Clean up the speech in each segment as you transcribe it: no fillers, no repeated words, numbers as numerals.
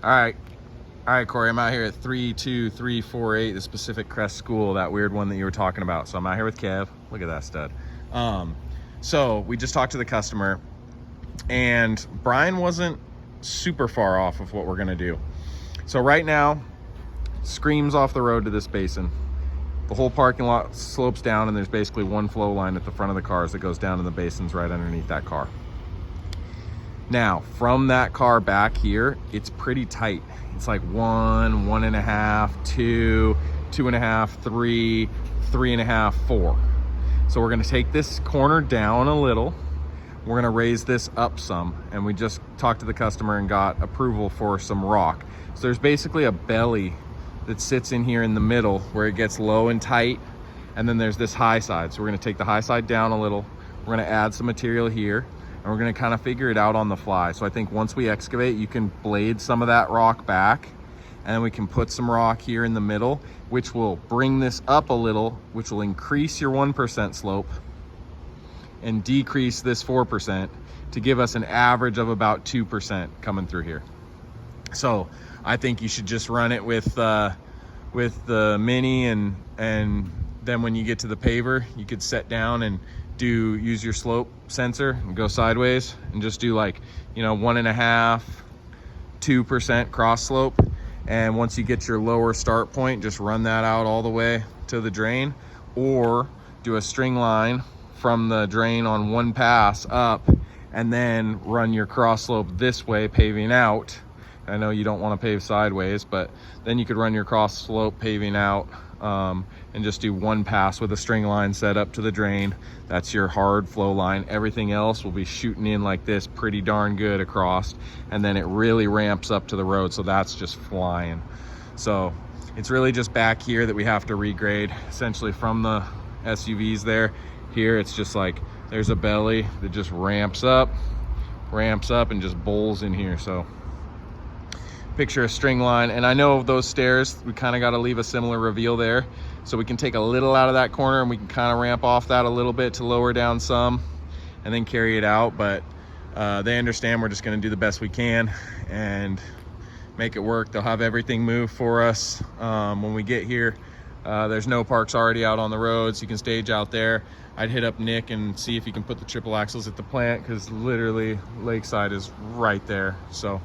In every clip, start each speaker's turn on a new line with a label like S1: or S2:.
S1: All right. All right, Corey, I'm out here at 32348, the Pacific Crest School, that weird one that you were talking about. So I'm out here with Kev. Look at that stud. So we just talked to the customer, and Brian wasn't super far off of what we're gonna do. So right now, screams off the road to this basin. The whole parking lot slopes down, and there's basically one flow line at the front of the cars that goes down to the basins right underneath that car. Now, from that car back here, it's pretty tight. It's like 1, 1.5, 2, 2.5, 3, 3.5, 4. So we're gonna take this corner down a little. We're gonna raise this up some, and we just talked to the customer and got approval for some rock. So there's basically a belly that sits in here in the middle where it gets low and tight, and then there's this high side. So we're gonna take the high side down a little. We're gonna add some material here, and we're gonna kind of figure it out on the fly. So I think once we excavate, you can blade some of that rock back, and then we can put some rock here in the middle, which will bring this up a little, which will increase your 1% slope and decrease this 4% to give us an average of about 2% coming through here. So I think you should just run it with the Mini, and then when you get to the paver, you could set down and use your slope sensor and go sideways and just do like, 1.5, 2% cross slope. And once you get your lower start point, just run that out all the way to the drain, or do a string line from the drain on one pass up, and then run your cross slope this way, paving out. I know you don't want to pave sideways, but then you could run your cross slope paving out, and just do one pass with a string line set up to the drain. That's your hard flow line. Everything else will be shooting in like this pretty darn good across, and then it really ramps up to the road, so that's just flying. So it's really just back here that we have to regrade, essentially from the SUVs there. Here it's just like there's a belly that just ramps up and just bowls in here. So picture a string line, and I know those stairs, we kind of got to leave a similar reveal there, so we can take a little out of that corner, and we can kind of ramp off that a little bit to lower down some and then carry it out. But they understand we're just going to do the best we can and make it work. They'll have everything move for us when we get here. There's no parks already out on the road, so you can stage out there. I'd hit up Nick and see if he can put the triple axles at the plant, because literally Lakeside is right there. So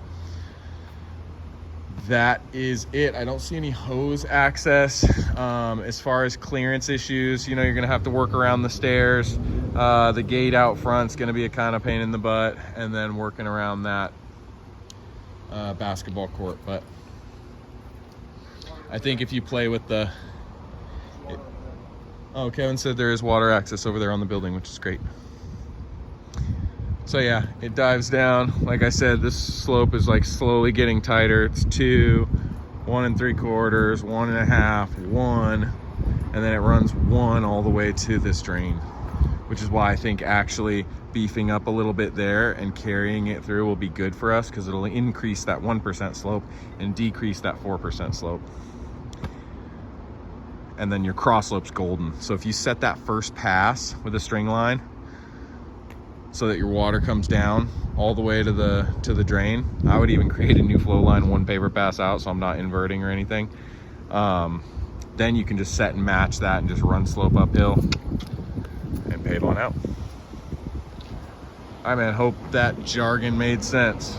S1: that is it. I don't see any hose access. As far as clearance issues, you're gonna have to work around the stairs. The gate out front's gonna be a kind of pain in the butt, and then working around that basketball court. But I think if you play with oh, Kevin said there is water access over there on the building, which is great. So yeah, it dives down. Like I said, this slope is like slowly getting tighter. It's 2, 1 3/4, 1.5, 1, and then it runs 1 all the way to this drain, which is why I think actually beefing up a little bit there and carrying it through will be good for us, because it'll increase that 1% slope and decrease that 4% slope. And then your cross slope's golden. So if you set that first pass with a string line, so that your water comes down all the way to the drain. I would even create a new flow line, 1 paver pass out, so I'm not inverting or anything. Then you can just set and match that and just run slope uphill and pave on out. I hope that jargon made sense.